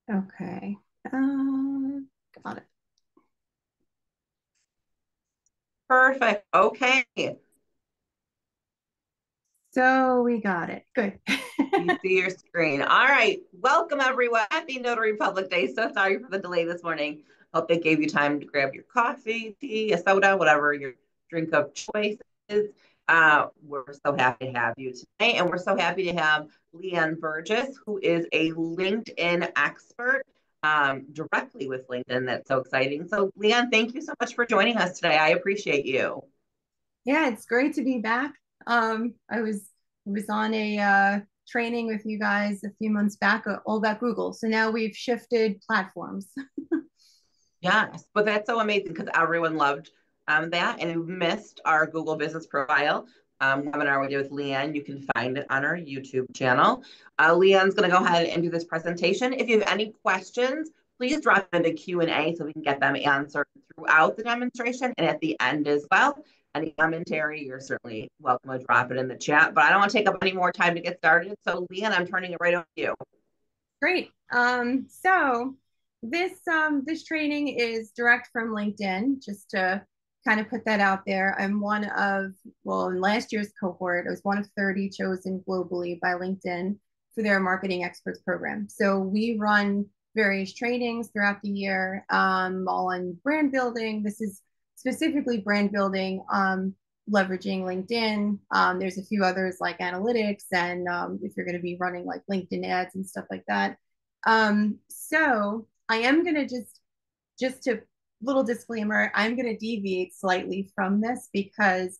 Okay. Got it. Perfect. Okay. So we got it. Good. You see your screen. All right. Welcome, everyone. Happy Notary Public Day. So sorry for the delay this morning. Hope it gave you time to grab your coffee, tea, a soda, whatever your drink of choice is. We're so happy to have you today. And we're so happy to have Leanne Burgess, who is a LinkedIn expert directly with LinkedIn. That's so exciting. So, Leanne, thank you so much for joining us today. I appreciate you. Yeah, it's great to be back. I was on a training with you guys a few months back, all about Google. So now we've shifted platforms. Yes, but that's so amazing because everyone loved that. And if you missed our Google Business Profile webinar we did with Leanne, you can find it on our YouTube channel. Leanne's going to go ahead and do this presentation. If you have any questions, please drop them in the Q&A so we can get them answered throughout the demonstration and at the end as well. Any commentary, you're certainly welcome to drop it in the chat. But I don't want to take up any more time to get started. So, Leanne, I'm turning it right over to you. Great. So this training is direct from LinkedIn, just to kind of put that out there. I'm one of, well, in last year's cohort, I was one of 30 chosen globally by LinkedIn for their marketing experts program. So we run various trainings throughout the year, all on brand building. This is specifically brand building, leveraging LinkedIn. There's a few others like analytics, and if you're going to be running like LinkedIn ads and stuff like that. So I am going to just to little disclaimer, I'm going to deviate slightly from this because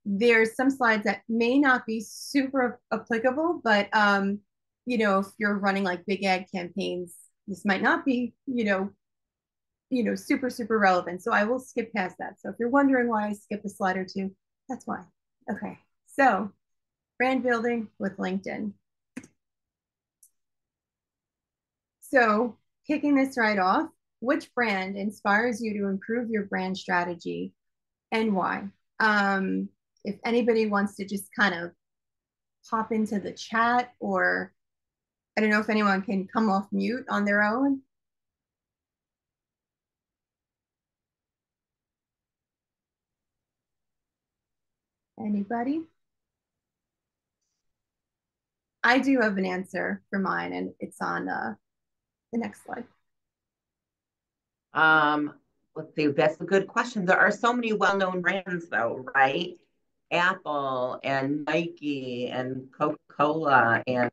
there's some slides that may not be super applicable, but if you're running like big ad campaigns, this might not be, super relevant. So I will skip past that. So if you're wondering why I skip a slide or two, that's why. Okay. So brand building with LinkedIn. So kicking this right off, which brand inspires you to improve your brand strategy and why? Um, if anybody wants to just kind of pop into the chat, or I don't know if anyone can come off mute on their own. Anybody? I do have an answer for mine, and it's on the next slide. Um, let's see, that's a good question. There are so many well-known brands though, right? Apple and Nike and Coca-Cola and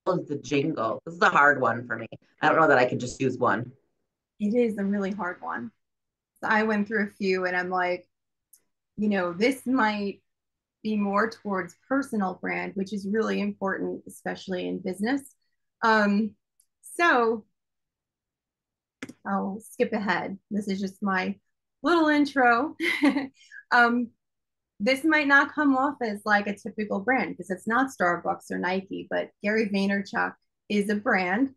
all of the jingle. This is a hard one for me. I don't know that I can just use one. It is a really hard one. So I went through a few, and I'm like, this might be more towards personal brand, which is really important, especially in business. So I'll skip ahead. This is just my little intro. um, this might not come off as like a typical brand because it's not Starbucks or Nike, but Gary Vaynerchuk is a brand,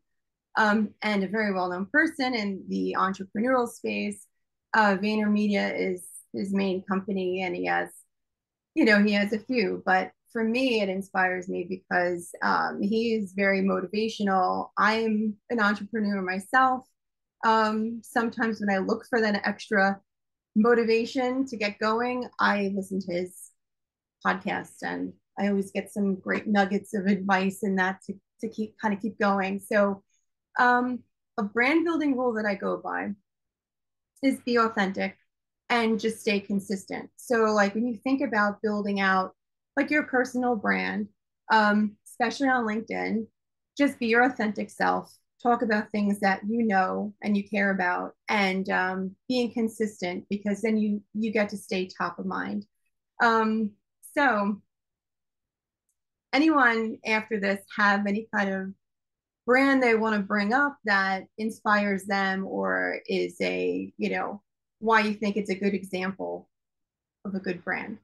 and a very well-known person in the entrepreneurial space. VaynerMedia is his main company, and he has a few, but for me, it inspires me because he is very motivational. I'm an entrepreneur myself. Sometimes when I look for that extra motivation to get going, I listen to his podcast, and I always get some great nuggets of advice in that to keep going. So, um, a brand building rule that I go by is be authentic and just stay consistent. So, like when you think about building out like your personal brand, especially on LinkedIn, just be your authentic self. Talk about things that you know and you care about, and being consistent because then you get to stay top of mind. So, anyone after this have any kind of brand they want to bring up that inspires them, or is why you think it's a good example of a good brand?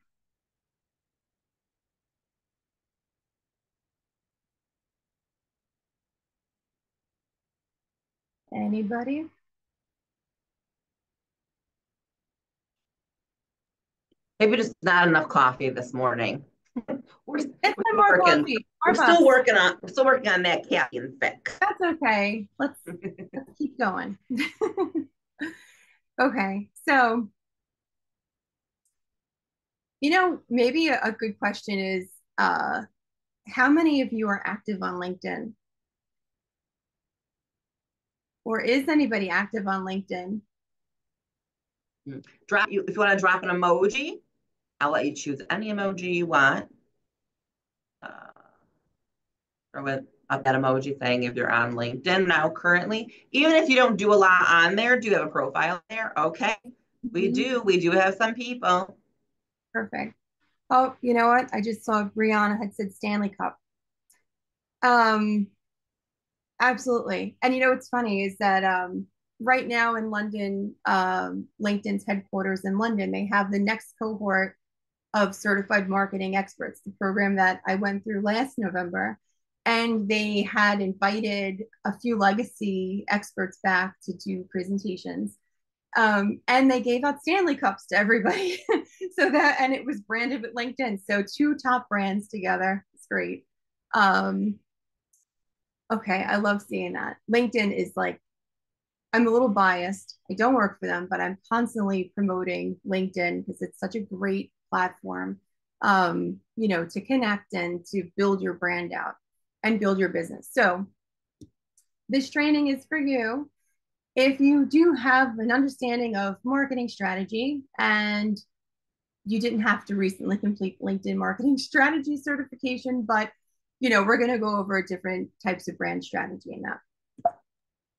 Anybody? Maybe just not enough coffee this morning. We're, Get we're some more working. coffee. Starbucks. We're still working on that caffeine fix. That's okay. Let's keep going. Okay. So, maybe a good question is how many of you are active on LinkedIn? Or is anybody active on LinkedIn? If you want to drop an emoji, I'll let you choose any emoji you want. Or with that emoji saying if you're on LinkedIn now currently. Even if you don't do a lot on there, do you have a profile there? Okay. We Mhm. do. We do have some people. Perfect. Oh, you know what? I just saw Brianna had said Stanley Cup. Um, Absolutely. And what's funny is that right now in London, LinkedIn's headquarters in London, they have the next cohort of certified marketing experts, the program that I went through last November. And they had invited a few legacy experts back to do presentations. And they gave out Stanley Cups to everybody. And it was branded with LinkedIn. So two top brands together. It's great. Um, okay, I love seeing that. LinkedIn is like, I'm a little biased. I don't work for them, but I'm constantly promoting LinkedIn because it's such a great platform, to connect and to build your brand out and build your business. So this training is for you. If you do have an understanding of marketing strategy and you didn't have to recently complete LinkedIn marketing strategy certification, but we're going to go over different types of brand strategy in that.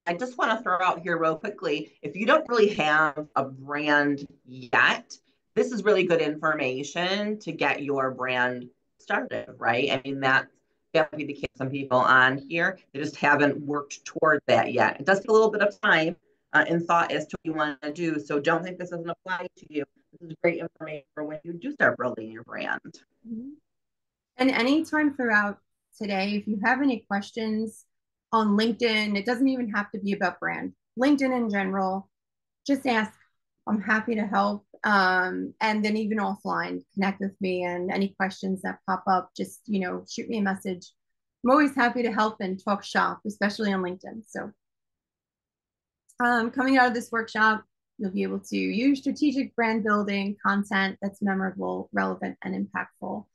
I just want to throw out here real quickly, if you don't really have a brand yet, this is really good information to get your brand started, right? I mean, that would be the case. Some people on here, they just haven't worked toward that yet. It does take a little bit of time and thought as to what you want to do. So don't think this doesn't apply to you. This is great information for when you do start building your brand. Mm-hmm. And anytime throughout today, if you have any questions on LinkedIn, it doesn't even have to be about brand. LinkedIn in general, just ask. I'm happy to help. And then even offline, connect with me and any questions that pop up, just, shoot me a message. I'm always happy to help and talk shop, especially on LinkedIn. So coming out of this workshop, you'll be able to use strategic brand building content that's memorable, relevant, and impactful.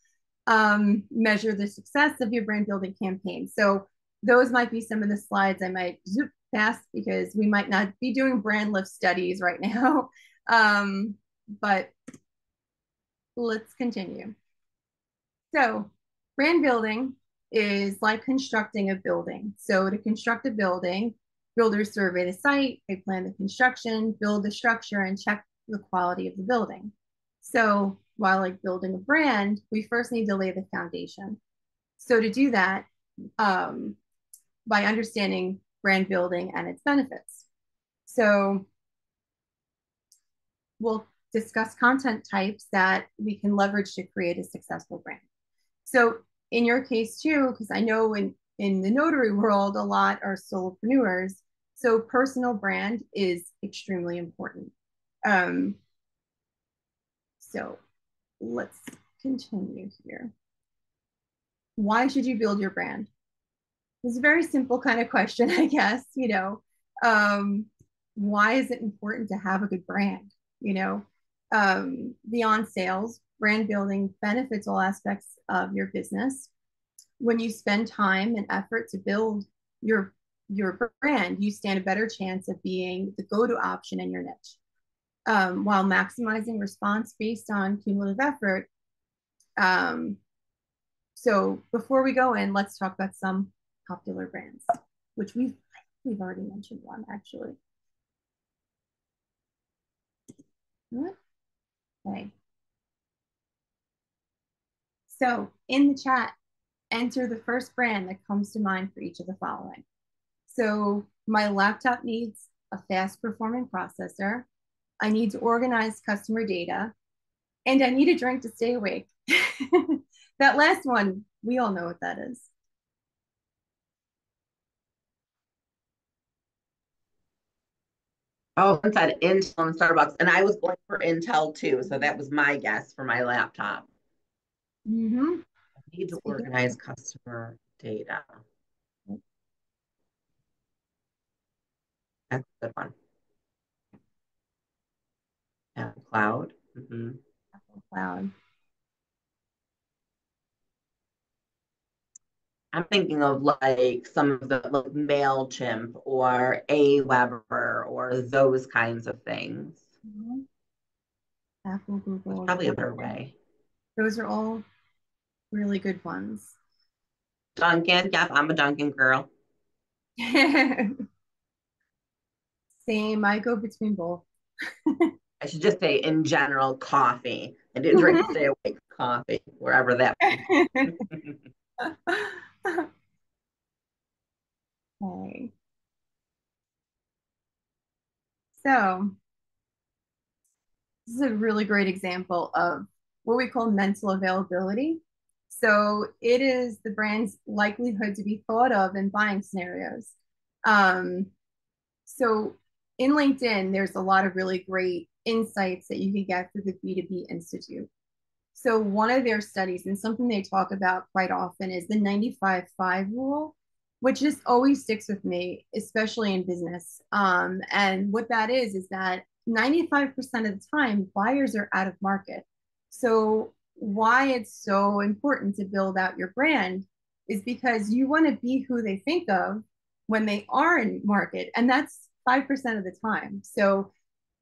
Measure the success of your brand building campaign. So those might be some of the slides I might zoom past because we might not be doing brand lift studies right now. But let's continue. So brand building is like constructing a building. So to construct a building, builders survey the site, they plan the construction, build the structure, and check the quality of the building. So while like building a brand, we first need to lay the foundation. So to do that, by understanding brand building and its benefits. So we'll discuss content types that we can leverage to create a successful brand. So in your case too, because I know in the notary world, a lot are solopreneurs. So personal brand is extremely important. So let's continue here. Why should you build your brand? It's a very simple kind of question, I guess. Why is it important to have a good brand? Beyond sales, brand building benefits all aspects of your business. When you spend time and effort to build your brand, you stand a better chance of being the go-to option in your niche. While maximizing response based on cumulative effort. So before we go in, let's talk about some popular brands, which we've already mentioned one actually. Okay. So in the chat, enter the first brand that comes to mind for each of the following. So my laptop needs a fast performing processor. I need to organize customer data, and I need a drink to stay awake. That last one, we all know what that is. Oh, it said Intel and Starbucks, and I was going for Intel too, so that was my guess for my laptop. Mm-hmm. Need to Speaking organize customer data. of That's a good one. Yeah, cloud. Mm-hmm. Apple Cloud. I'm thinking of like some of the like MailChimp or Aweber or those kinds of things. Mhm. Apple, That's Google, probably a better Apple. way. Those are all really good ones. Dunkin', yep, I'm a Dunkin' girl. Same. I go between both. I should just say in general, coffee. I did drink stay awake coffee, wherever that may be. Okay. So this is a really great example of what we call mental availability. So it is the brand's likelihood to be thought of in buying scenarios. Um, so in LinkedIn, there's a lot of really great insights that you can get through the B2B Institute. So one of their studies, and something they talk about quite often, is the 95-5 rule, which just always sticks with me, especially in business. And what that is that 95% of the time, buyers are out of market. So why it's so important to build out your brand is because you want to be who they think of when they are in market. And that's 5% of the time. So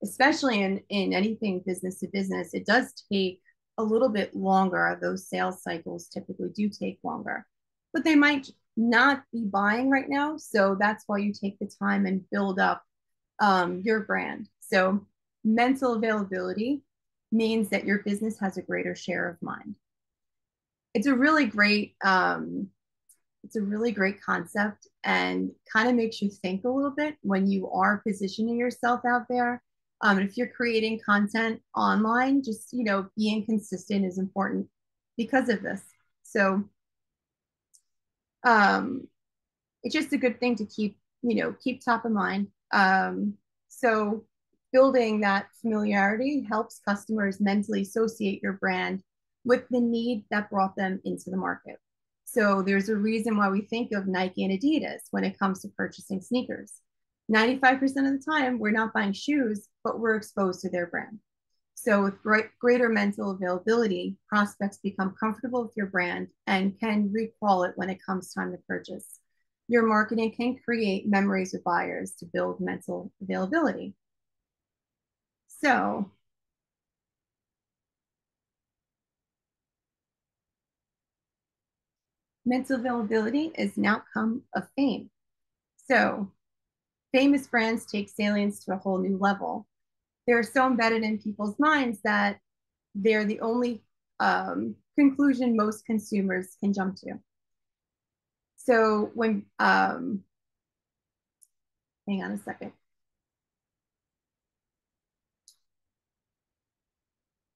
especially in anything business to business, it does take a little bit longer. Those sales cycles typically do take longer, but they might not be buying right now. So that's why you take the time and build up your brand. So mental availability means that your business has a greater share of mind. It's a really great it's a really great concept and kind of makes you think a little bit when you are positioning yourself out there. If you're creating content online, just being consistent is important because of this. So um, it's just a good thing to keep top of mind. So building that familiarity helps customers mentally associate your brand with the need that brought them into the market. So there's a reason why we think of Nike and Adidas when it comes to purchasing sneakers. 95% of the time, we're not buying shoes, but we're exposed to their brand. So with greater mental availability, prospects become comfortable with your brand and can recall it when it comes time to purchase. Your marketing can create memories with buyers to build mental availability. So mental availability is an outcome of fame. So famous brands take salience to a whole new level. They're so embedded in people's minds that they're the only conclusion most consumers can jump to. So when, hang on a second.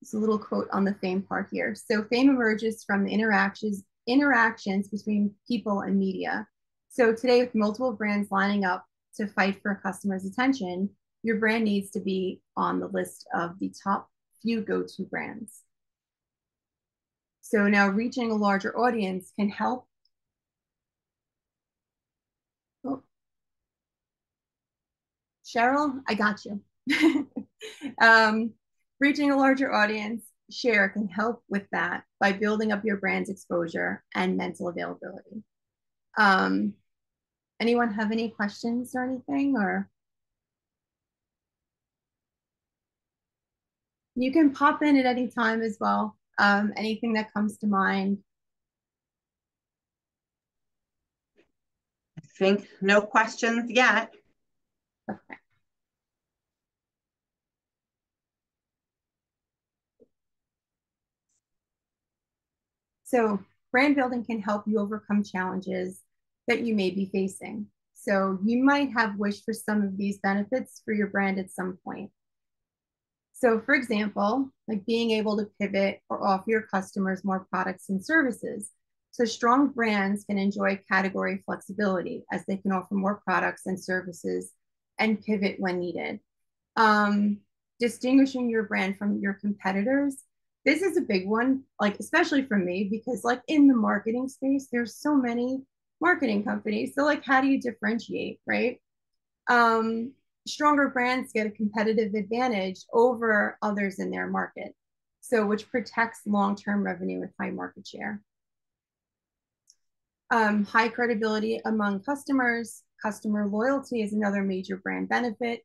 It's a little quote on the fame part here. So fame emerges from the interactions between people and media. So today, with multiple brands lining up to fight for a customer's attention, your brand needs to be on the list of the top few go-to brands. So now reaching a larger audience can help. Oh, Cheryl, I got you. um, Reaching a larger audience share can help with that by building up your brand's exposure and mental availability. Um, Anyone have any questions or anything? Or you can pop in at any time as well. Anything that comes to mind. I think no questions yet. Okay. So brand building can help you overcome challenges that you may be facing. So you might have wished for some of these benefits for your brand at some point. So for example, like being able to pivot or offer your customers more products and services. So strong brands can enjoy category flexibility as they can offer more products and services and pivot when needed. Um, Distinguishing your brand from your competitors. This is a big one, like especially for me, because like in the marketing space, there's so many marketing companies. So like, how do you differentiate, right? Um, Stronger brands get a competitive advantage over others in their market, so which protects long-term revenue with high market share. High credibility among customers. Customer loyalty is another major brand benefit.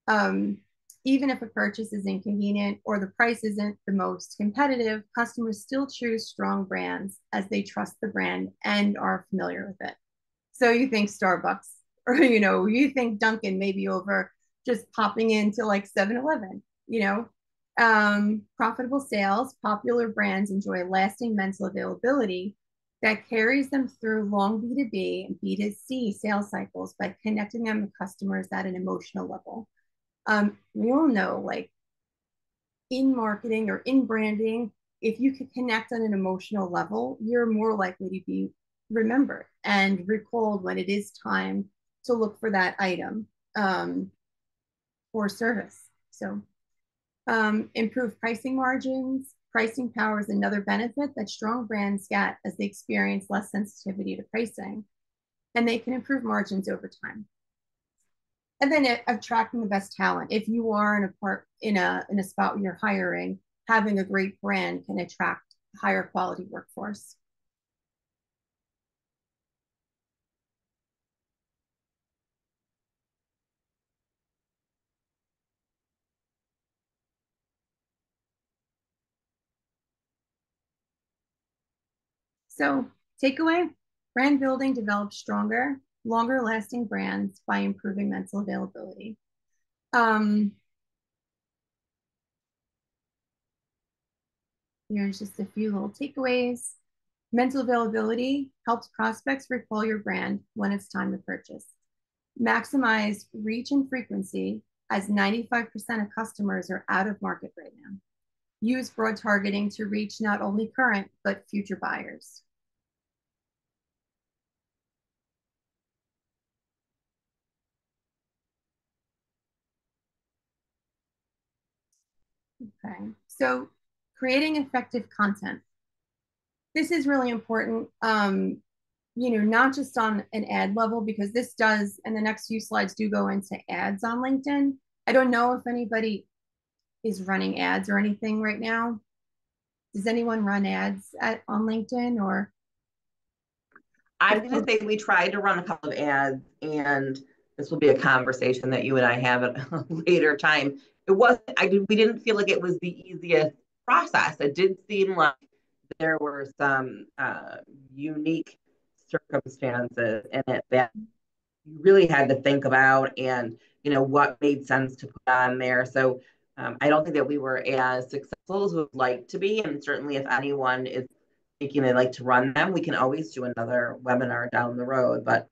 Um, Even if a purchase is inconvenient or the price isn't the most competitive, customers still choose strong brands as they trust the brand and are familiar with it. So you think Starbucks or, you think Dunkin' maybe over just popping into like 7-Eleven, profitable sales, popular brands enjoy lasting mental availability that carries them through long B2B and B2C sales cycles by connecting them with customers at an emotional level. We all know, like in marketing or in branding, if you can connect on an emotional level, you're more likely to be remembered and recalled when it is time to look for that item or service. So, improve pricing margins. Pricing power is another benefit that strong brands get as they experience less sensitivity to pricing, and they can improve margins over time. And then attracting the best talent. If you are in a spot where you're hiring, having a great brand can attract higher quality workforce. So takeaway: brand building develops stronger, longer lasting brands by improving mental availability. Um, Here's just a few little takeaways. Mental availability helps prospects recall your brand when it's time to purchase. Maximize reach and frequency, as 95% of customers are out of market right now. Use broad targeting to reach not only current, but future buyers. Okay, so creating effective content. This is really important, not just on an ad level, because this does, and the next few slides do go into ads on LinkedIn. I don't know if anybody is running ads or anything right now. Does anyone run ads on LinkedIn or? I'm going to say we tried to run a couple of ads, and this will be a conversation that you and I have at a later time. It wasn't, we didn't feel like it was the easiest process. It did seem like there were some unique circumstances in it that you really had to think about, and what made sense to put on there. So I don't think that we were as successful as we would like to be. And certainly, if anyone is thinking they'd like to run them, we can always do another webinar down the road. But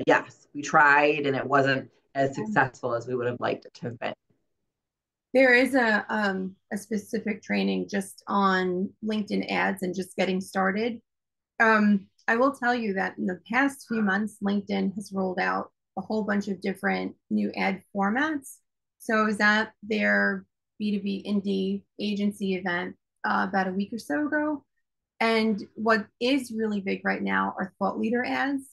yes, we tried, and it wasn't as successful as we would have liked it to have been. There is a specific training just on LinkedIn ads and just getting started. I will tell you that in the past few months, LinkedIn has rolled out a whole bunch of different new ad formats. So I was at their B2B indie agency event about a week or so ago. And what is really big right now are thought leader ads,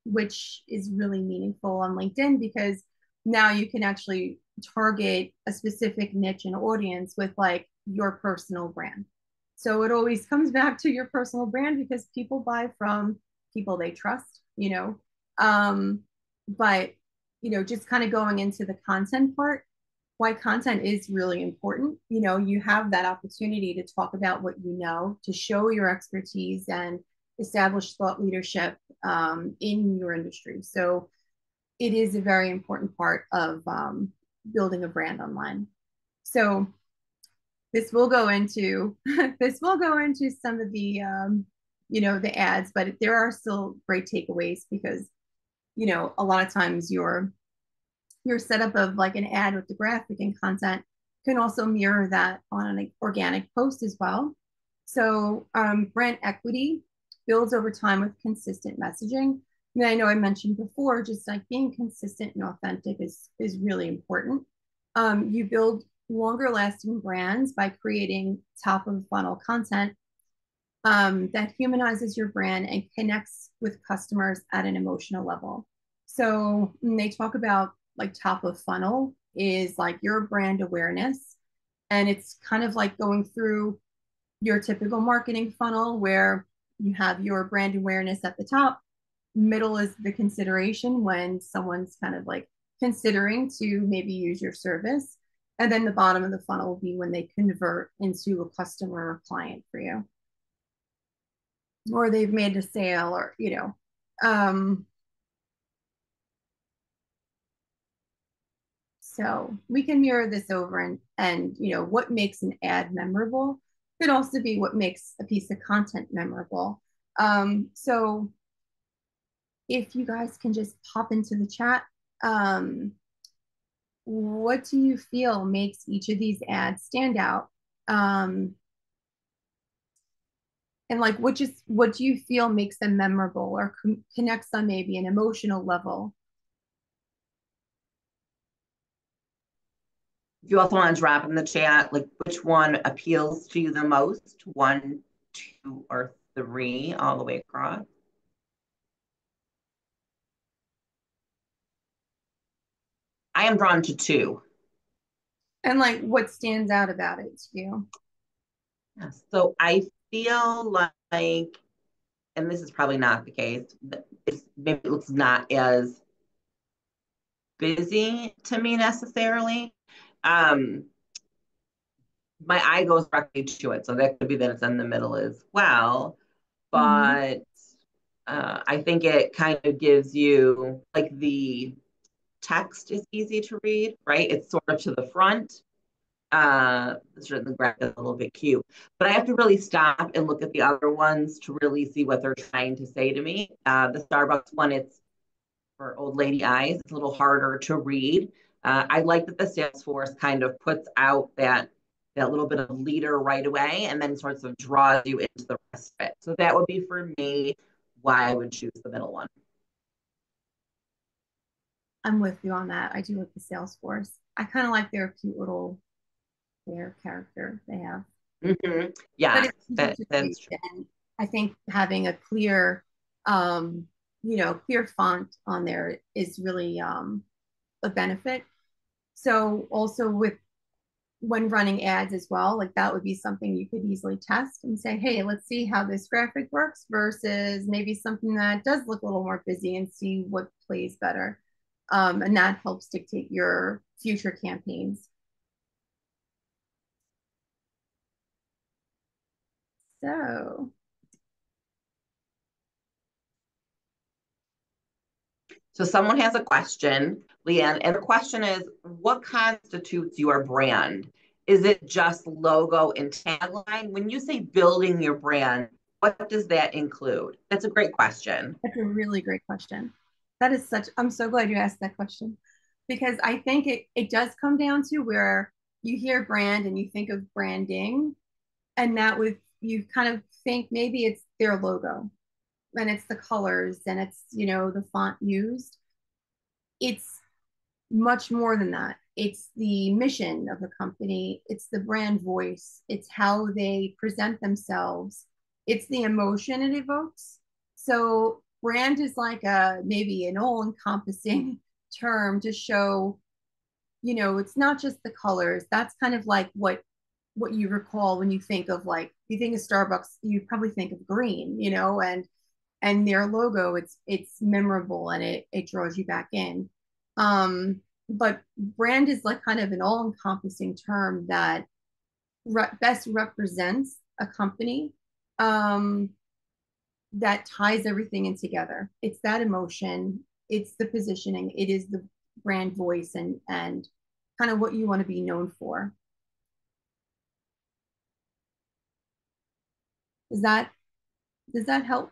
which is really meaningful on LinkedIn because now you can actually target a specific niche and audience with like your personal brand. So it always comes back to your personal brand because people buy from people they trust, you know. Um, but just kind of going into the content part, why content is really important. You have that opportunity to talk about what you know, to show your expertise and establish thought leadership in your industry. So it is a very important part of building a brand online. So this will go into this will go into some of the the ads, but there are still great takeaways because a lot of times your setup of like an ad with the graphic and content can also mirror that on an organic post as well. So brand equity builds over time with consistent messaging. And I know I mentioned before, just like being consistent and authentic is really important. You build longer lasting brands by creating top of funnel content that humanizes your brand and connects with customers at an emotional level. So when they talk about like top of funnel is like your brand awareness. And it's kind of like going through your typical marketing funnel where you have your brand awareness at the top. Middle is the consideration when someone's kind of like considering to maybe use your service. And then the bottom of the funnel will be when they convert into a customer or client for you, or they've made a sale, or so we can mirror this over, and what makes an ad memorable could also be what makes a piece of content memorable. So if you guys can just pop into the chat, what do you feel makes each of these ads stand out? And like what do you feel makes them memorable or connects on maybe an emotional level? If you also want to drop in the chat, like which one appeals to you the most, 1, 2, or 3, all the way across. I am drawn to 2. And like what stands out about it to you? Yeah, so I feel like, and this is probably not the case, maybe it looks not as busy to me necessarily. Um, my eye goes directly to it, so that could be that it's in the middle as well. Mm-hmm. But I think it kind of gives you like the text is easy to read, right? It's sort of to the front. Certainly graphic is a little bit cute, but I have to really stop and look at the other ones to really see what they're trying to say to me. The Starbucks one, it's for old lady eyes. It's a little harder to read. I like that the Salesforce kind of puts out that little bit of leader right away and then sort of draws you into the rest of it. So that would be for me why I would choose the middle one. I'm with you on that. I do like the Salesforce. I kind of like their cute little their character they have. Mm-hmm. But Yeah, it's easy to read. that's true. And I think having a um, clear font on there is really a benefit. So also with when running ads as well, like that would be something you could easily test and say, hey, let's see how this graphic works versus maybe something that does look a little more busy and see what plays better. And that helps dictate your future campaigns. So So someone has a question, Leanne, and the question is, what constitutes your brand? Is it just logo and tagline? When you say building your brand, what does that include? That's a great question. that's a really great question. I'm so glad you asked that question because I think it does come down to where you hear brand and you think of branding, and that with you kind of think maybe it's their logo and it's the colors and it's the font used. It's much more than that. It's the mission of the company, it's the brand voice, it's how they present themselves, it's the emotion it evokes. So brand is like a maybe an all encompassing term to show, it's not just the colors. That's kind of like what you recall when you think of, like, you think of Starbucks, you probably think of green, and their logo, it's memorable and it draws you back in. But brand is like kind of an all-encompassing term that best represents a company, um, that ties everything in together. It's that emotion, it's the positioning, it is the brand voice, and kind of what you want to be known for. Does that does that help?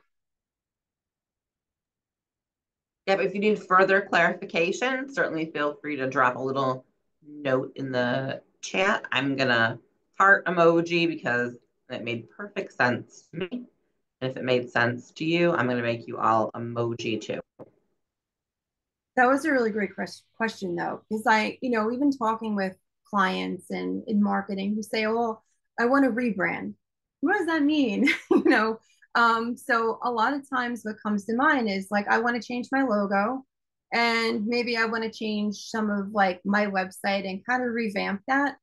Yeah, but if you need further clarification, certainly feel free to drop a little note in the chat. I'm gonna heart emoji because it made perfect sense to me. And if it made sense to you, I'm gonna make you all emoji too. That was a really great question, though, because even talking with clients and in marketing who say, oh, I want to rebrand. What does that mean? You know, so a lot of times what comes to mind is like, I want to change my logo, and maybe I want to change some of like my website and kind of revamp that.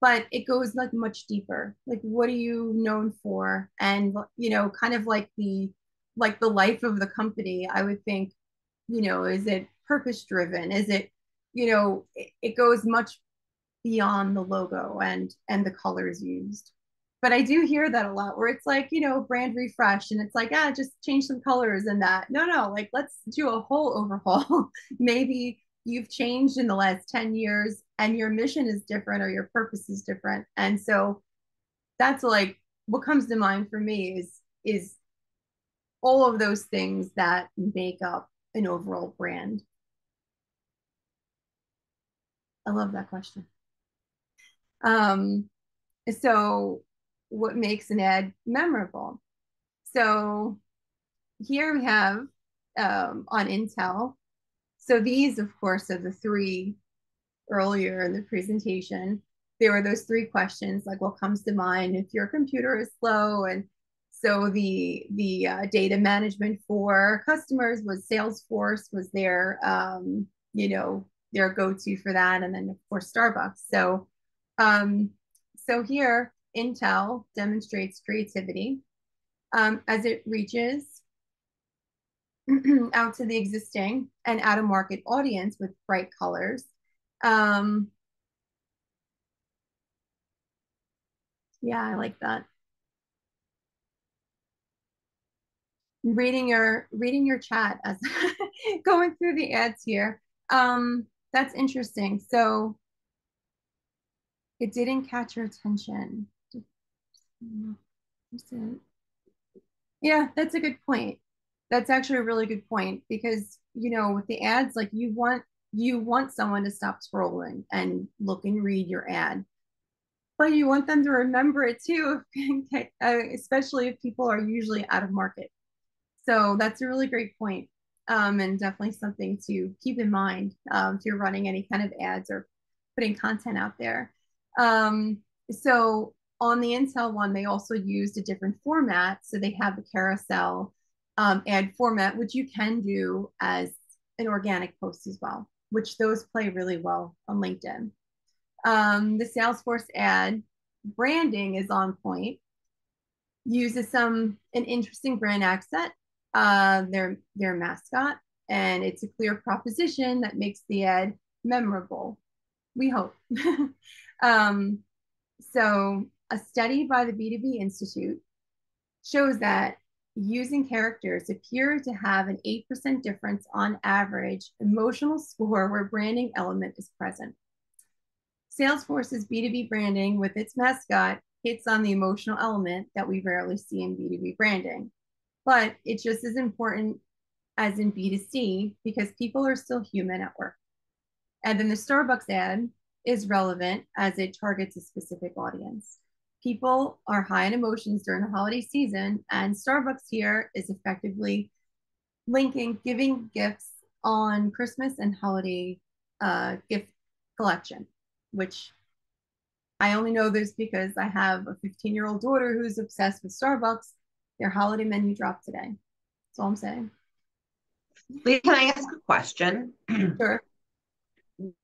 But it goes like much deeper. Like, what are you known for? And, you know, kind of like the life of the company, I would think, you know, is it purpose driven? Is it, you know, it goes much beyond the logo and the colors used. But I do hear that a lot where it's like, you know, brand refresh, and it's like, ah, just change some colors and that. No, no, like let's do a whole overhaul. Maybe you've changed in the last 10 years and your mission is different or your purpose is different. And so that's like what comes to mind for me is all of those things that make up an overall brand. I love that question. Um, so what makes an ad memorable? So here we have on Intel. So these, of course, are the three earlier in the presentation. There were those three questions, like what comes to mind if your computer is slow. And so the data management for customers was Salesforce was their you know, their go-to for that, and then of course Starbucks. So so here Intel demonstrates creativity as it reaches out to the existing and out of market audience with bright colors. Um, yeah, I like that. Reading your chat as going through the ads here. That's interesting. So it didn't catch your attention. Yeah, that's a good point. That's actually a really good point because, you know, with the ads, like you want someone to stop scrolling and look and read your ad, but you want them to remember it too, especially if people are usually out of market. So that's a really great point, and definitely something to keep in mind if you're running any kind of ads or putting content out there. Um, so on the Intel one, they also used a different format. So they have the carousel ad format, which you can do as an organic post as well, which those play really well on LinkedIn. The Salesforce ad branding is on point, uses an interesting brand accent, their mascot, and it's a clear proposition that makes the ad memorable. We hope. um, so a study by the B2B Institute shows that using characters appear to have an 8% difference on average emotional score where branding element is present. Salesforce's B2B branding with its mascot hits on the emotional element that we rarely see in B2B branding. But it's just as important as in B2C because people are still human at work. And then the Starbucks ad is relevant as it targets a specific audience. People are high in emotions during the holiday season, and Starbucks here is effectively linking giving gifts on Christmas and holiday gift collection, which I only know this because I have a 15-year-old daughter who's obsessed with Starbucks. Their holiday menu dropped today. That's all I'm saying. Lee, can I ask a question? Sure.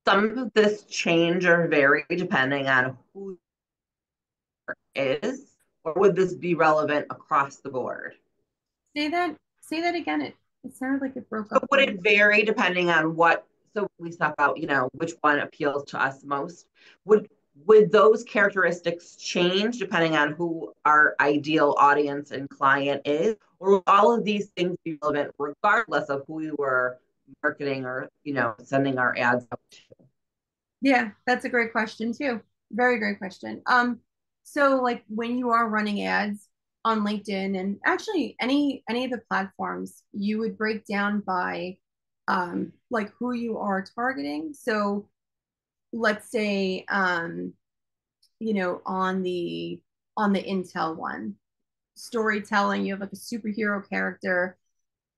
Some of this change or vary depending on who is, or would this be relevant across the board? Say that again. It sounded like it broke So up a would little. it vary depending on what? So we talk about, which one appeals to us most. Would those characteristics change depending on who our ideal audience and client is, or will all of these things be relevant regardless of who we were marketing or sending our ads out to? Yeah, that's a great question too. Very great question. So like when you are running ads on LinkedIn and actually any of the platforms, you would break down by like who you are targeting. So let's say you know, on the Intel one, storytelling, you have like a superhero character.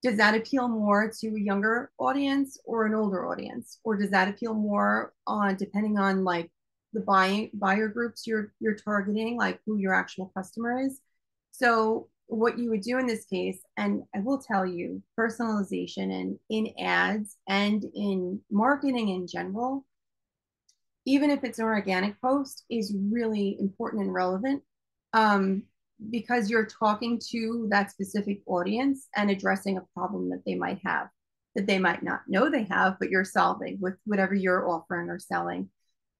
Does that appeal more to a younger audience or an older audience? Or does that appeal more on depending on like the buyer groups you're targeting, like who your actual customer is. So what you would do in this case, and I will tell you, personalization and in ads and in marketing in general, even if it's an organic post, is really important and relevant, um, because you're talking to that specific audience and addressing a problem that they might have, that they might not know they have, but you're solving with whatever you're offering or selling.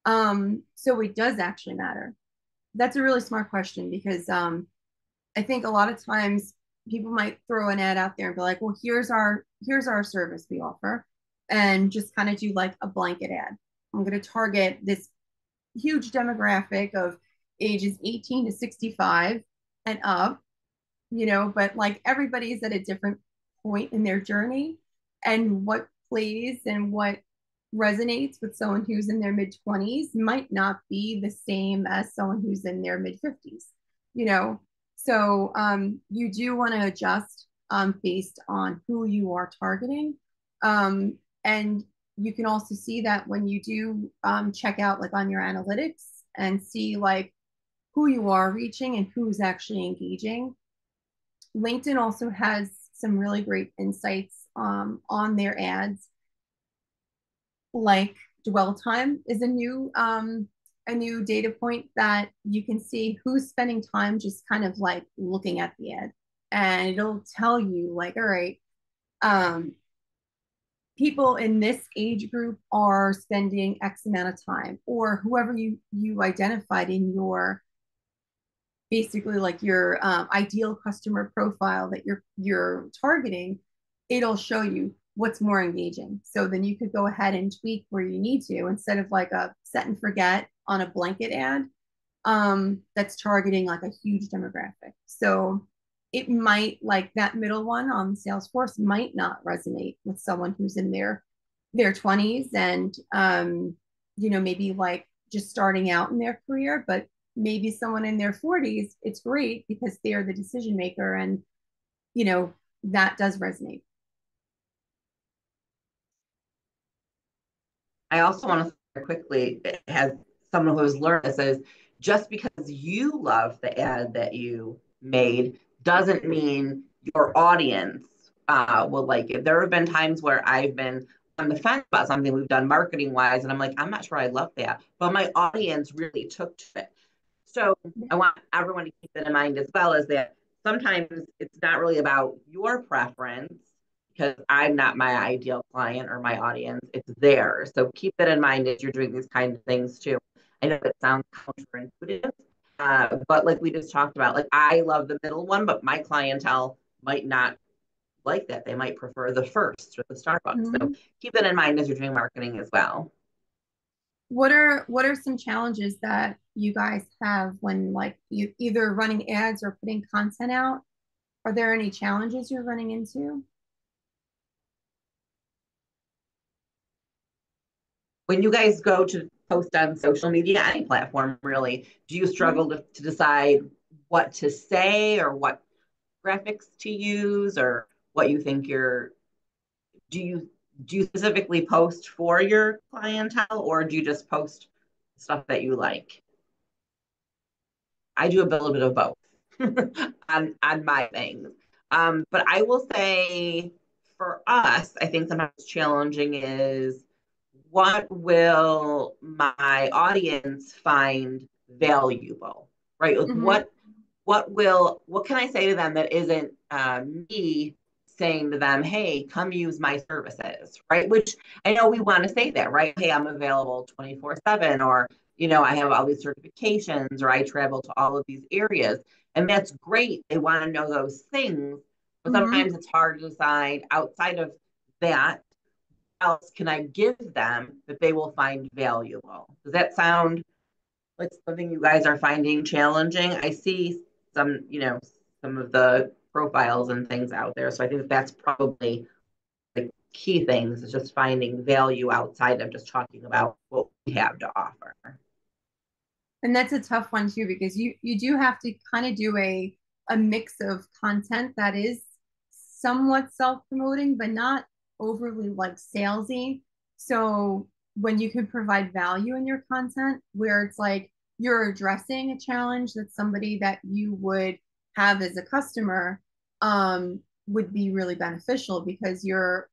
So it does actually matter. That's a really smart question because I think a lot of times people might throw an ad out there and be like, well, here's our service we offer, and just kind of do like a blanket ad. I'm going to target this huge demographic of ages 18 to 65 and up, but like everybody's at a different point in their journey, and what plays and what resonates with someone who's in their mid 20s might not be the same as someone who's in their mid 50s, you know. So you do want to adjust based on who you are targeting. And you can also see that when you do check out like on your analytics and see like who you are reaching and who's actually engaging. LinkedIn also has some really great insights on their ads, like dwell time is a new data point that you can see who's spending time just kind of like looking at the ad, and it'll tell you like, all right, um, people in this age group are spending X amount of time, or whoever you identified in your basically like your ideal customer profile that you're targeting. It'll show you what's more engaging. So then you could go ahead and tweak where you need to, instead of like a set and forget on a blanket ad that's targeting like a huge demographic. So it might, like that middle one on Salesforce might not resonate with someone who's in their 20s and maybe like just starting out in their career, but maybe someone in their 40s, it's great because they're the decision maker, and that does resonate. I also want to say quickly, as someone who has learned this, is just because you love the ad that you made doesn't mean your audience will like it. There have been times where I've been on the fence about something we've done marketing wise, and I'm like, I'm not sure I love that, but my audience really took to it. So I want everyone to keep that in mind as well, as that sometimes it's not really about your preference because I'm not my ideal client or my audience, it's theirs. So keep that in mind as you're doing these kinds of things too. I know it sounds counterintuitive, but like we just talked about, like I love the middle one, but my clientele might not like that. They might prefer the first or the Starbucks. So Mm-hmm. keep that in mind as you're doing marketing as well. What are some challenges that you guys have when like you either running ads or putting content out? Are there any challenges you're running into? When you guys go to post on social media, any platform really, do you Mm-hmm. struggle to decide what to say or what graphics to use or what you think you're do you do you specifically post for your clientele or do you just post stuff that you like? I do a little bit of both on my things. But I will say for us, I think sometimes challenging is what will my audience find valuable, right? Like Mm-hmm. what can I say to them that isn't me saying to them, hey, come use my services, right? Which I know we want to say that, right? Hey, I'm available 24/7, or I have all these certifications, or I travel to all of these areas. And that's great. They want to know those things. But Mm-hmm. sometimes it's hard to decide outside of that, else can I give them that they will find valuable? Does that sound like something you guys are finding challenging? I see some of the profiles and things out there. So I think that's probably the key things, is just finding value outside of just talking about what we have to offer. And that's a tough one too, because you do have to kind of do a mix of content that is somewhat self-promoting, but not overly like salesy. So when you can provide value in your content, where it's like you're addressing a challenge that somebody that you would have as a customer would be really beneficial, because you're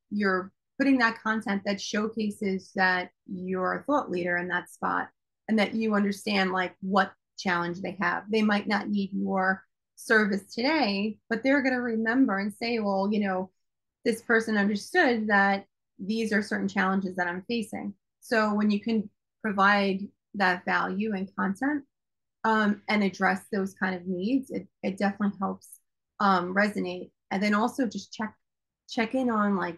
putting that content that showcases that you're a thought leader in that spot, and that you understand like what challenge they have. They might not need your service today, but they're going to remember and say, well, this person understood that these are certain challenges that I'm facing. So when you can provide that value and content, and address those kind of needs, it definitely helps resonate. And then also just check in on like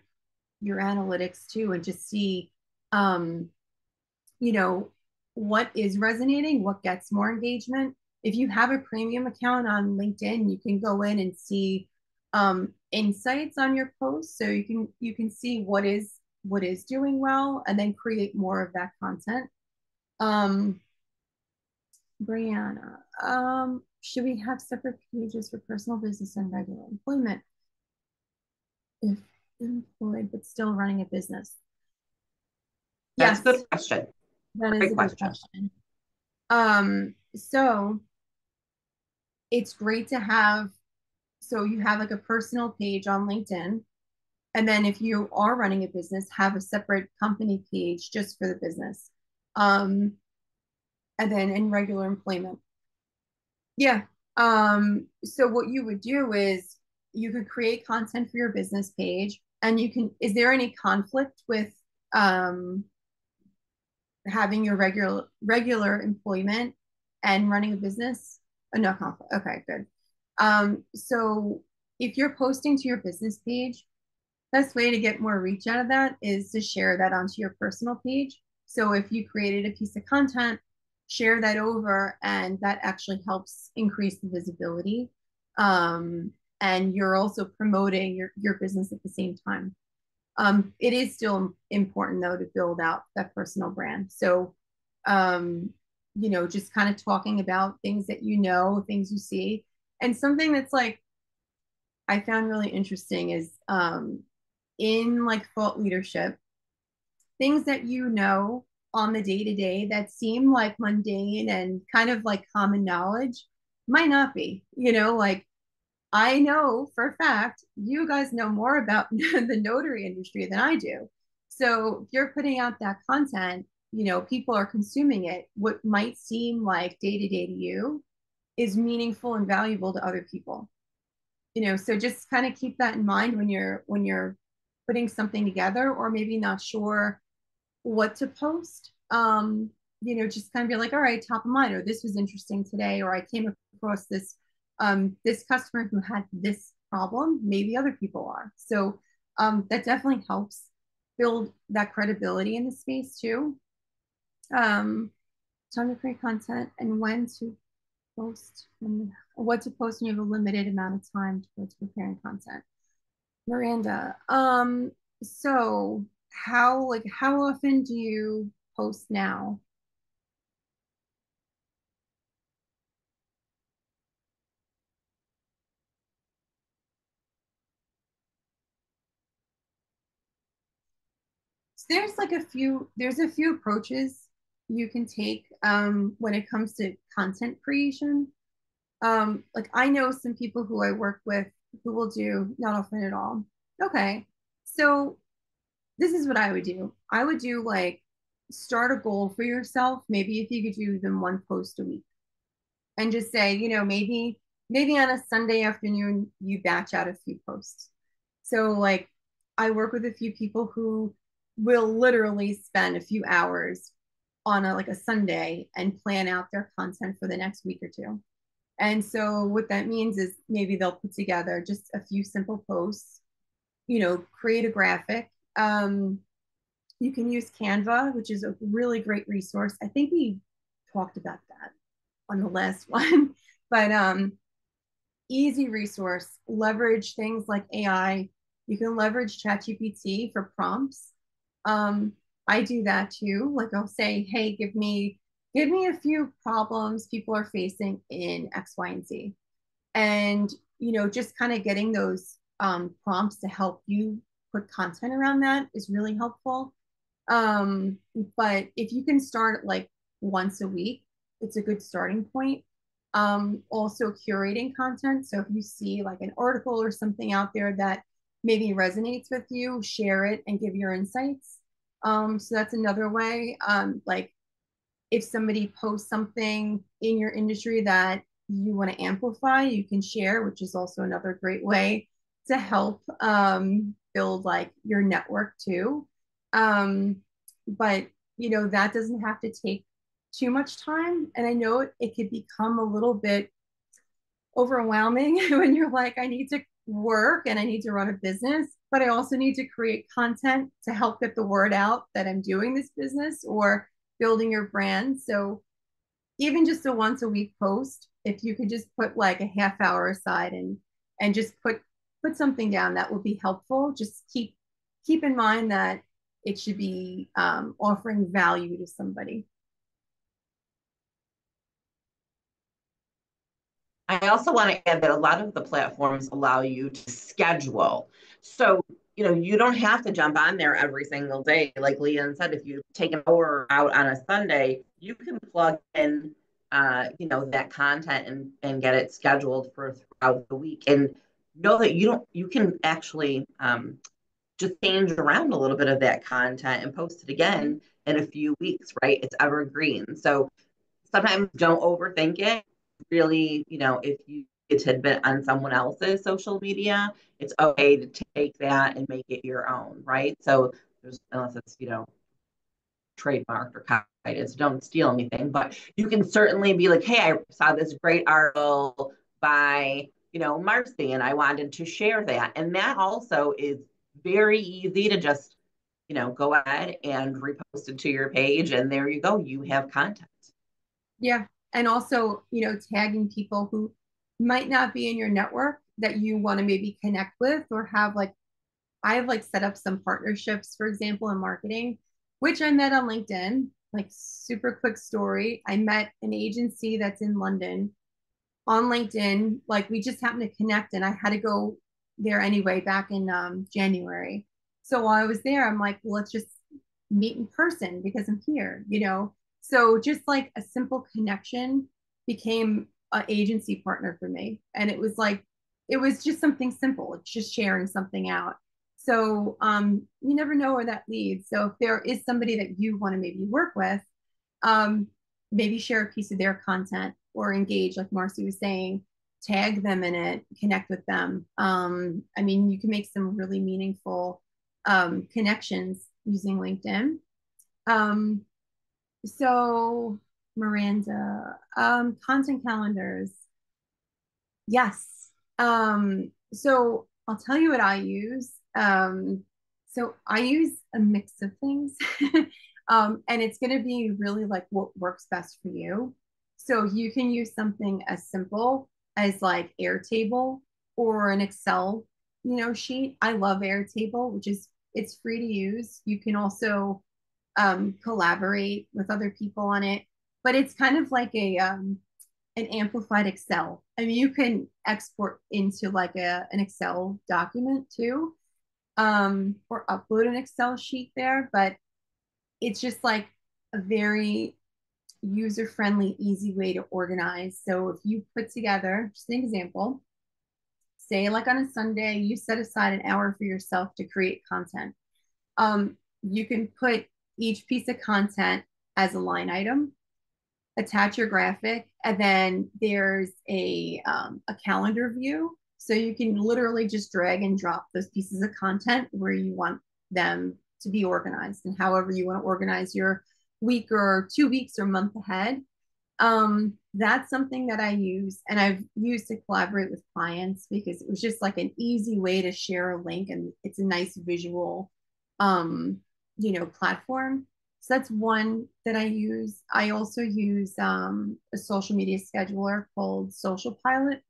your analytics too, and just see, um, you know, what is resonating, what gets more engagement. If you have a premium account on LinkedIn, you can go in and see insights on your posts, so you can see what is doing well, and then create more of that content. um Brianna, should we have separate pages for personal business and regular employment if employed but still running a business? That's Yes, a good question. that is Great a good question. question. So it's great to have, so you have like a personal page on LinkedIn, and then if you are running a business, have a separate company page just for the business. Um, and then in regular employment. Yeah. So what you would do is you could create content for your business page, and is there any conflict with um, having your regular employment and running a business? No conflict. Okay, good. So if you're posting to your business page, best way to get more reach out of that is to share that onto your personal page. So if you created a piece of content, share that over, and that actually helps increase the visibility. And you're also promoting your business at the same time. It is still important though to build out that personal brand. So, just kind of talking about things that things you see, and something that's like I found really interesting is in like thought leadership, things that on the day to day that seem like mundane and kind of like common knowledge might not be. Like I know for a fact you guys know more about the notary industry than I do. So if you're putting out that content, people are consuming it. What might seem like day to day to you is meaningful and valuable to other people. So just kind of keep that in mind when you're putting something together, or maybe not sure what to post. Just kind of be like, all right, top of mind, or this was interesting today, or I came across this customer who had this problem. Maybe other people are. So that definitely helps build that credibility in the space too. Time to create content and when to post and what to post when you have a limited amount of time towards preparing content. Miranda, so how often do you post now? So there's a few approaches you can take when it comes to content creation. Like I know some people who I work with who will do not often at all. Okay. So this is what I would do. I would do like start a goal for yourself. Maybe if you could do them one post a week, and just say, maybe on a Sunday afternoon you batch out a few posts. So like I work with a few people who will literally spend a few hours on a Sunday and plan out their content for the next week or two. And so what that means is maybe they'll put together just a few simple posts, create a graphic. You can use Canva, which is a really great resource. I think we talked about that on the last one, but easy resource. Leverage things like AI. You can leverage ChatGPT for prompts. Um, I do that too. Like I'll say, hey, give me a few problems people are facing in X, Y, and Z. And just kind of getting those prompts to help you put content around that is really helpful. Um, but if you can start like once a week, it's a good starting point. Also curating content. So if you see like an article or something out there that maybe resonates with you, share it and give your insights. So that's another way. Like if somebody posts something in your industry that you want to amplify, you can share, which is also another great way to help build like your network too. Um, but you know, that doesn't have to take too much time. And I know it could become a little bit overwhelming when you're like, I need to work and I need to run a business, but I also need to create content to help get the word out that I'm doing this business or building your brand. So even just a once a week post, if you could just put like a half hour aside and just put something down that would be helpful. Just keep in mind that it should be offering value to somebody. I also want to add that a lot of the platforms allow you to schedule. So, you don't have to jump on there every single day. Like Leanne said, if you take an hour out on a Sunday, you can plug in, that content and get it scheduled for throughout the week. And know that you can actually just change around a little bit of that content and post it again in a few weeks, right? It's evergreen. So sometimes don't overthink it. Really, if you get a tidbit on someone else's social media, it's okay to take that and make it your own, right? So unless it's, trademarked or copyrighted, so don't steal anything, but you can certainly be like, hey, I saw this great article by, Marcy, and I wanted to share that. And that also is very easy to just, go ahead and repost it to your page. And there you go. You have content. Yeah. And also, you know, tagging people who might not be in your network that you want to maybe connect with or have like, I have like set up some partnerships, for example, in marketing, which I met on LinkedIn. Like, super quick story. I met an agency that's in London on LinkedIn. Like, we just happened to connect and I had to go there anyway back in January. So while I was there, I'm like, well, let's just meet in person because I'm here, you know? So just like a simple connection became an agency partner for me. And it was like, it was just something simple. It's just sharing something out. So you never know where that leads. So if there is somebody that you want to maybe work with, um, maybe share a piece of their content or engage, like Marcy was saying, tag them in it, connect with them. I mean, you can make some really meaningful connections using LinkedIn. Um, so, Miranda, content calendars. Yes. So I'll tell you what I use. So I use a mix of things. And it's going to be really like what works best for you. So you can use something as simple as like Airtable or an Excel, you know, sheet. I love Airtable, which is it's free to use. You can also collaborate with other people on it, but it's kind of like a an amplified Excel. I mean, you can export into like an Excel document too, or upload an Excel sheet there, but it's just like a very user friendly, easy way to organize. So if you put together, just an example, say like on a Sunday, you set aside an hour for yourself to create content. You can put each piece of content as a line item, attach your graphic, and then there's a calendar view. So you can literally just drag and drop those pieces of content where you want them to be organized and however you want to organize your week or 2 weeks or month ahead. That's something that I use and I've used to collaborate with clients because it was just like an easy way to share a link and it's a nice visual, um, platform. So that's one that I use. I also use a social media scheduler called Social Pilot.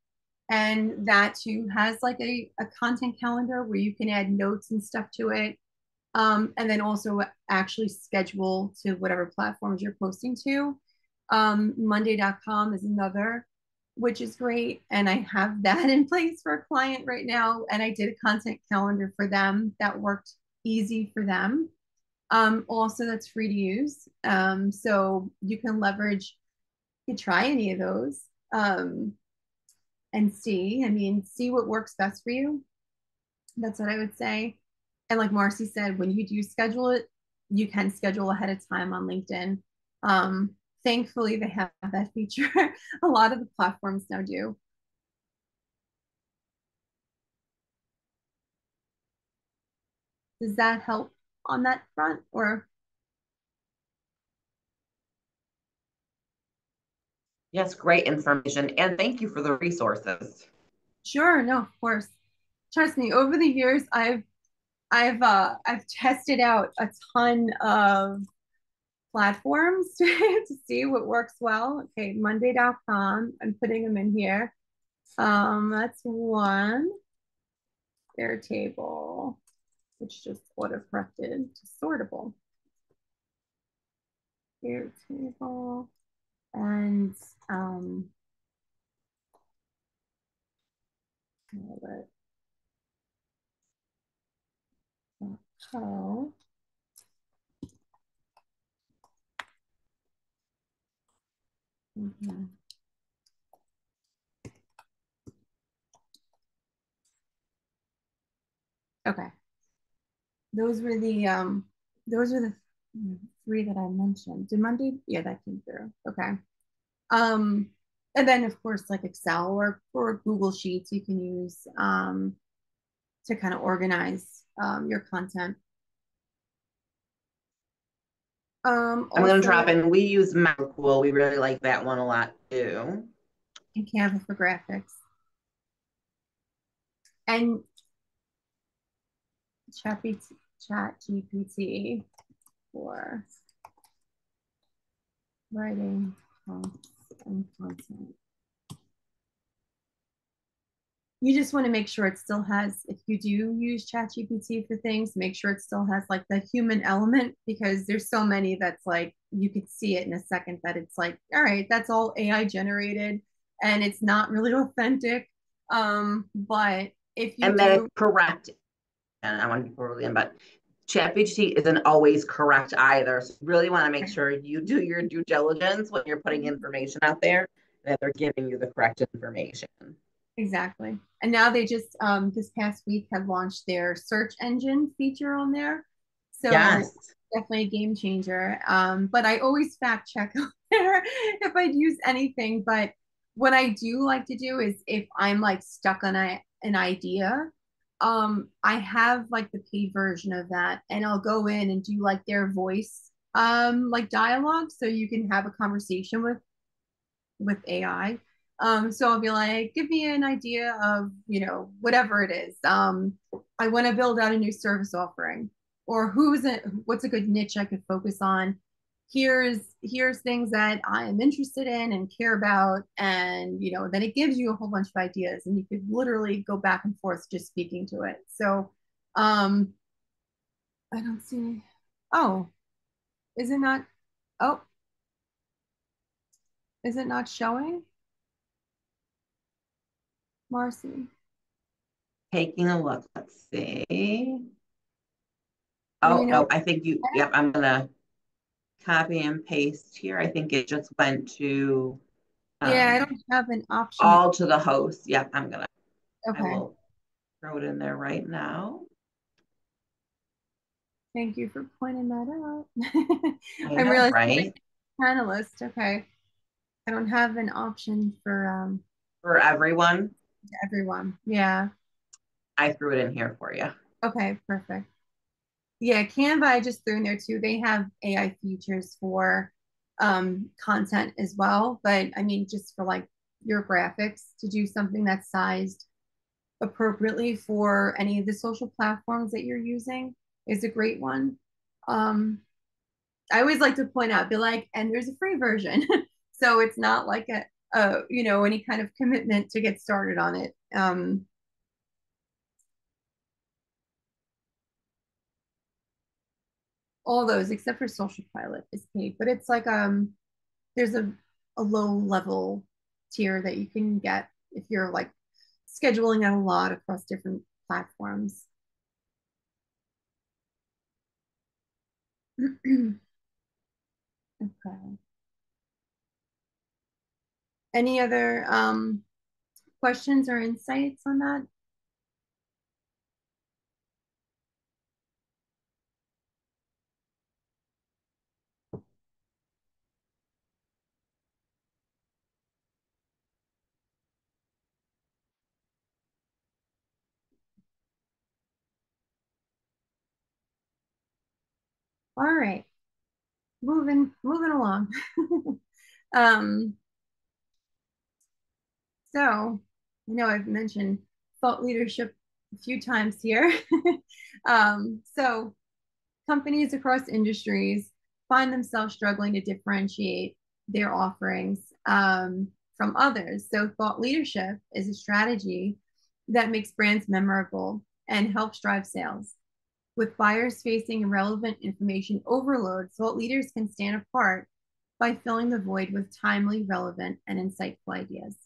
And that too has like a content calendar where you can add notes and stuff to it. And then also actually schedule to whatever platforms you're posting to. Monday.com is another, which is great. And I have that in place for a client right now. And I did a content calendar for them that worked easy for them. Also, that's free to use. So you can leverage, you can try any of those and see. I mean, see what works best for you. That's what I would say. And like Marcy said, when you do schedule it, you can schedule ahead of time on LinkedIn. Um, Thankfully, they have that feature. A lot of the platforms now do. Does that help on that front? Or Yes, great information. And thank you for the resources. sure, no, of course. Trust me, over the years, I've tested out a ton of platforms to see what works well. Okay, Monday.com. I'm putting them in here. That's one. Airtable, which just auto-corrected to sortable. Airtable and co. Mhm. Okay. Those were the three that I mentioned. Did Monday? Yeah, that came through. Okay. Um, and then of course like Excel or Google Sheets you can use to kind of organize your content. I'm going to Also drop in. We use Memcool. We really like that one a lot too. in Canva for graphics and Chat GPT for writing prompts and content. You just want to make sure it still has, if you do use ChatGPT for things, make sure it still has like the human element because there's so many that's like you could see it in a second that it's like, all right, that's all AI generated and it's not really authentic. But if you And that's do, correct. And I want to be brilliant, but ChatGPT isn't always correct either. So you really want to make sure you do your due diligence when you're putting information out there, that they're giving you the correct information. exactly. And now they just this past week have launched their search engine feature on there. So Yes. definitely a game changer. But I always fact check on there if I'd use anything. But what I do like to do is if I'm like stuck on an idea, I have like the paid version of that and I'll go in and do like their voice like dialogue so you can have a conversation with AI. So I'll be like, give me an idea of, whatever it is. I want to build out a new service offering, or what's a good niche I could focus on. Here's things that I am interested in and care about, and then it gives you a whole bunch of ideas, and you could literally go back and forth just speaking to it. So, um, I don't see. Oh, is it not? Oh, is it not showing, Marcy? Taking a look. Let's see. Do Oh, you know? no, I think yep, I'm going to copy and paste here. I think it just went to Yeah, I um, don't have an option. all to the host. Yep, I Okay. will throw it in there right now. Thank you for pointing that out. I I'm know, realizing right? panelist. Okay. I don't have an option for For everyone, everyone. Yeah. I threw it in here for you. Okay, perfect. Yeah, Canva I just threw in there too. They have AI features for content as well. But I mean, just for like your graphics to do something that's sized appropriately for any of the social platforms that you're using is a great one. Um, I always like to point out, be like, and there's a free version. So it's not like any kind of commitment to get started on it. All those except for Social Pilot is paid, but it's like there's a low level tier that you can get if you're like scheduling out a lot across different platforms. Okay. Any other questions or insights on that? All right, moving along. um, so I know I've mentioned thought leadership a few times here. So companies across industries find themselves struggling to differentiate their offerings from others. So thought leadership is a strategy that makes brands memorable and helps drive sales. With buyers facing irrelevant information overload, thought leaders can stand apart by filling the void with timely, relevant, and insightful ideas.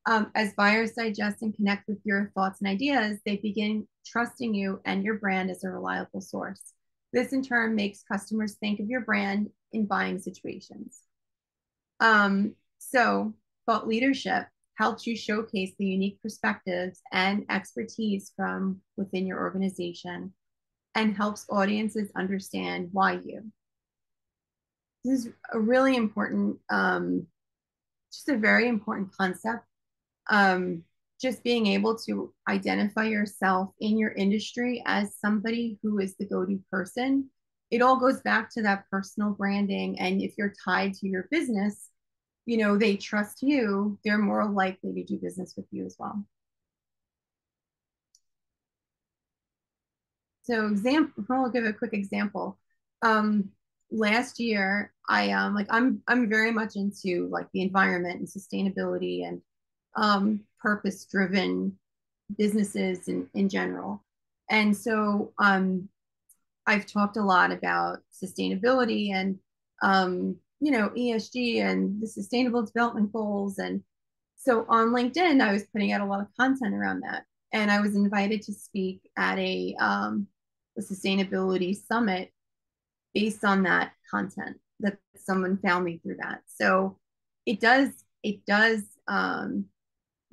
As buyers digest and connect with your thoughts and ideas, they begin trusting you and your brand as a reliable source. This in turn makes customers think of your brand in buying situations. So, thought leadership helps you showcase the unique perspectives and expertise from within your organization and helps audiences understand why you. This is a really important, just a very important concept. Um, just being able to identify yourself in your industry as somebody who is the go-to person. It all goes back to that personal branding. And if you're tied to your business, you know, they trust you, they're more likely to do business with you as well. So example, I'll give a quick example. Um, Last year, I'm very much into like the environment and sustainability and purpose driven businesses in general. And so I've talked a lot about sustainability and you know, ESG and the sustainable development goals. And so on LinkedIn, I was putting out a lot of content around that. And I was invited to speak at a sustainability summit based on that content that someone found me through that. So it does,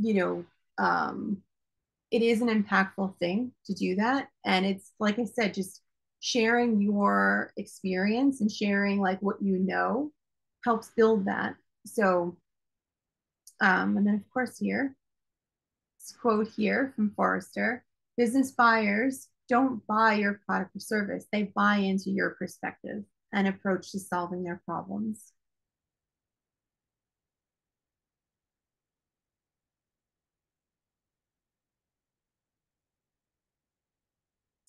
you know, it is an impactful thing to do that. And it's, like I said, just sharing your experience and sharing like what you know helps build that. So, and then of course here, this quote here from Forrester: business buyers don't buy your product or service, they buy into your perspective and approach to solving their problems.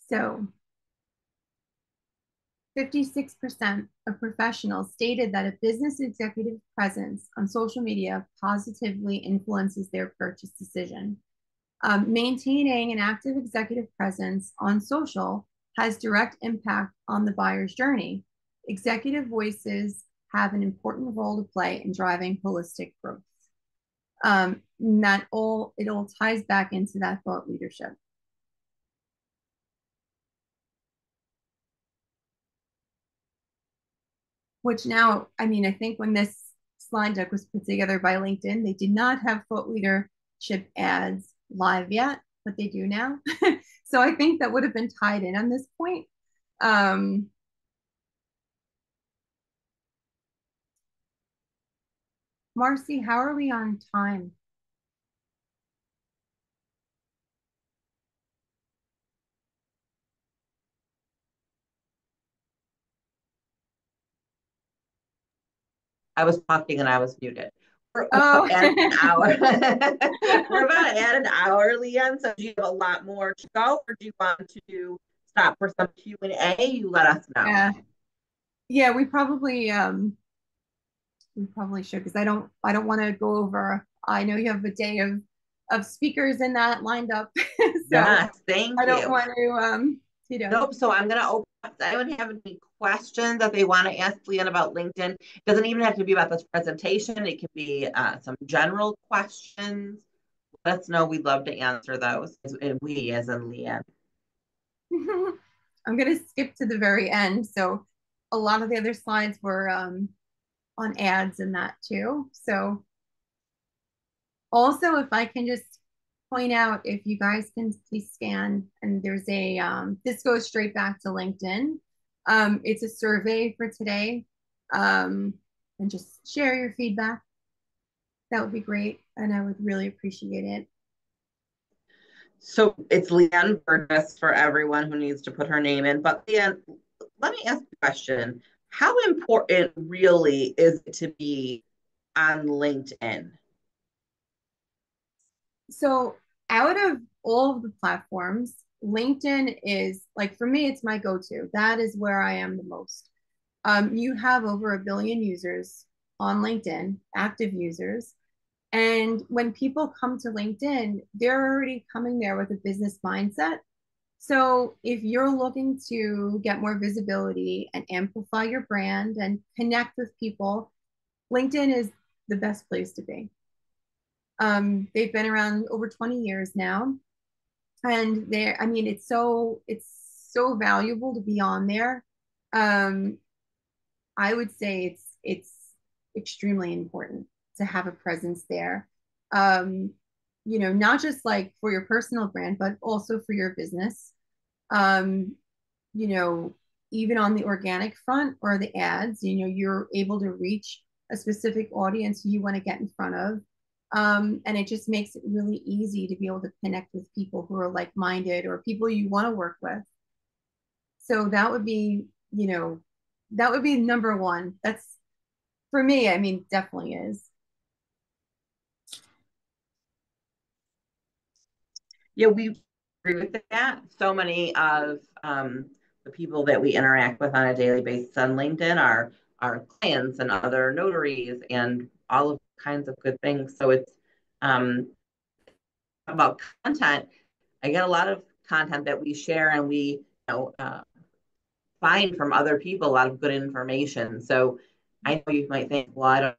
So 56% of professionals stated that a business executive presence on social media positively influences their purchase decision. Maintaining an active executive presence on social has direct impact on the buyer's journey. Executive voices have an important role to play in driving holistic growth. That all it all ties back into that thought leadership. Which now, I mean, I think when this slide deck was put together by LinkedIn, they did not have thought leadership ads live yet, but they do now. So I think that would have been tied in on this point. Um, Marcy, how are we on time? I was talking and I was muted. We're Oh, about at an hour. We're about at an hour, Leanne. So do you have a lot more to go, or do you want to stop for some Q&A? You let us know. yeah, yeah. We probably should because I don't want to go over. I know you have a day of speakers in that lined up, so Yes, thank I don't you. want to you know. Nope. So I'm going to open up. Does anyone have any questions that they want to ask Leanne about LinkedIn? It doesn't even have to be about this presentation. It can be some general questions. Let us know. We'd love to answer those. And we, as in Leanne. I'm going to skip to the very end. So a lot of the other slides were on ads and that too. So also, if I can just point out, if you guys can please scan, and there's a, this goes straight back to LinkedIn. It's a survey for today, and just share your feedback. That would be great, and I would really appreciate it. So it's Leanne Burgess for everyone who needs to put her name in. But Leanne, let me ask you a question. How important really is it to be on LinkedIn? So out of all of the platforms, LinkedIn is like, for me, it's my go-to. That is where I am the most. You have over 1 billion users on LinkedIn, active users. And when people come to LinkedIn, they're already coming there with a business mindset. So if you're looking to get more visibility and amplify your brand and connect with people, LinkedIn is the best place to be. They've been around over 20 years now, and they're, I mean, it's so valuable to be on there. Um, I would say it's extremely important to have a presence there. Um, not just like for your personal brand, but also for your business. Um, you know, Even on the organic front or the ads, you're able to reach a specific audience you want to get in front of. And it just makes it really easy to be able to connect with people who are like-minded or people you want to work with. So that would be number one. That's for me, I mean, definitely is. Yeah, we agree with that. So many of the people that we interact with on a daily basis on LinkedIn are our clients and other notaries and all of kinds of good things. So it's um, about content. I get a lot of content that we share and we find from other people a lot of good information. So I know you might think, well, I don't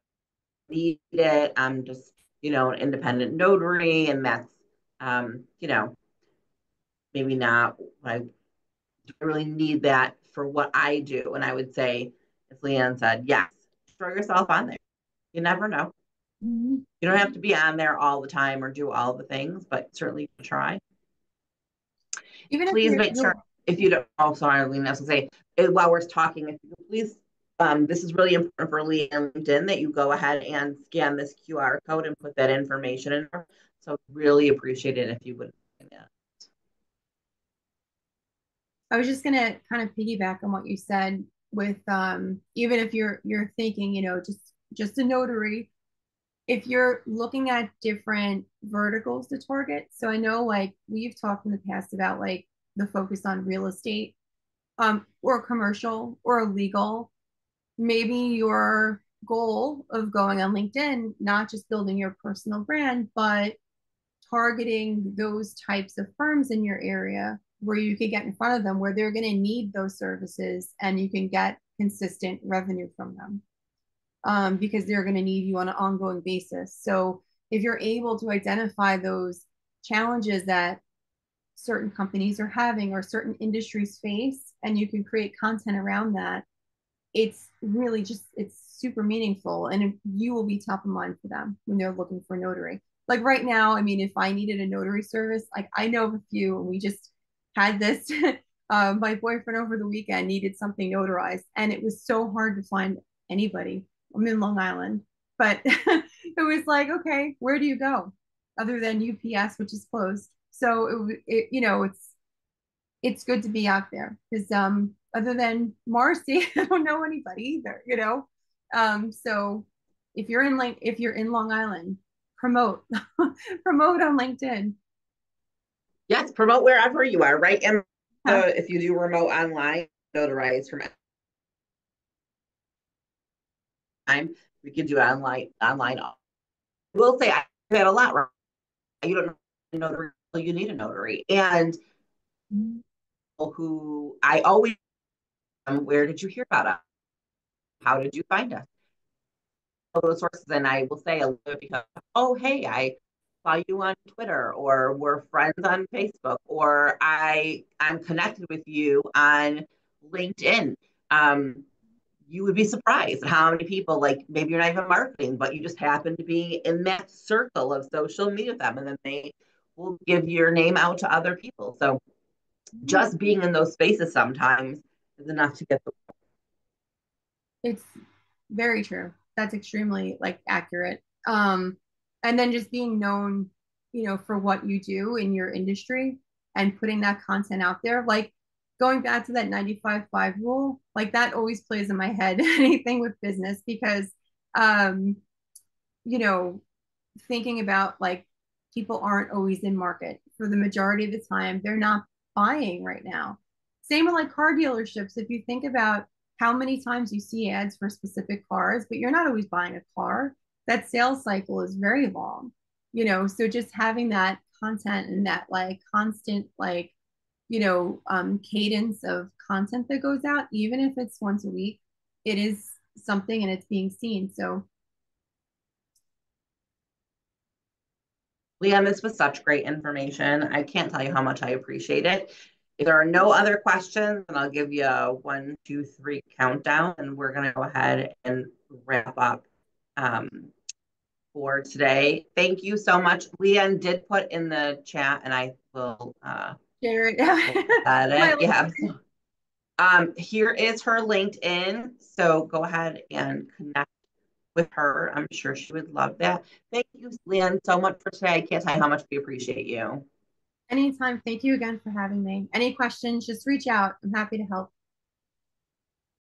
need it. I'm just, an independent notary, and that's, maybe not what I really need that for what I do. And I would say, as Leanne said, yes, throw yourself on there. You never know. Mhm. You don't have to be on there all the time or do all the things, but certainly try. Even if Please you're, make sure, if you don't, oh, sorry, Leanne, I was going to say, while we're talking, if you please, this is really important for Leanne LinkedIn that you go ahead and scan this QR code and put that information in there. So really appreciate it if you would. Yeah. I was just gonna kind of piggyback on what you said with, even if you're thinking, just a notary, if you're looking at different verticals to target. So I know like we've talked in the past about like the focus on real estate, or commercial or legal. Maybe your goal of going on LinkedIn, not just building your personal brand, but targeting those types of firms in your area where you can get in front of them, where they're going to need those services and you can get consistent revenue from them, because they're going to need you on an ongoing basis. So if you're able to identify those challenges that certain companies are having or certain industries face, and you can create content around that, it's really just, it's super meaningful, and you will be top of mind for them when they're looking for notary. Like right now, I mean, if I needed a notary service, like I know of a few, and we just had this. My boyfriend over the weekend needed something notarized, and it was so hard to find anybody. I'm in Long Island, but it was like, okay, where do you go other than UPS, which is closed? So it's good to be out there because, other than Marcy, I don't know anybody either. So if you're in Long Island, promote promote on LinkedIn. Yes, promote wherever you are, right? And Yeah. if you do remote online, notarize from time, we can do online. I will say I had a lot, right? You don't know a notary, you need a notary. And who I always, where did you hear about us? How did you find us? All those sources, and I will say a little bit because, oh, hey, I saw you on Twitter, or we're friends on Facebook, or I'm connected with you on LinkedIn. you would be surprised at how many people, like maybe you're not even marketing, but you just happen to be in that circle of social media with them, and then they will give your name out to other people. So just being in those spaces sometimes is enough to get the. It's very true. That's extremely like accurate. And then just being known, for what you do in your industry and putting that content out there, like going back to that 95/5 rule, like that always plays in my head, anything with business, because, um, you know, thinking about like people aren't always in market for the majority of the time. They're not buying right now. Same with like car dealerships. If you think about how many times you see ads for specific cars, but you're not always buying a car, that sales cycle is very long, so just having that content and that like constant like cadence of content that goes out, even if it's once a week, it is something and it's being seen. So Leanne, this was such great information. I can't tell you how much I appreciate it. If there are no other questions, then I'll give you a 1, 2, 3 countdown, and we're going to go ahead and wrap up um, for today. Thank you so much. Leanne did put in the chat, and I will share it out. Yeah. Here is her LinkedIn. So go ahead and connect with her. I'm sure she would love that. Thank you, Leanne, so much for today. I can't tell you how much we appreciate you. Anytime. Thank you again for having me. Any questions, just reach out. I'm happy to help.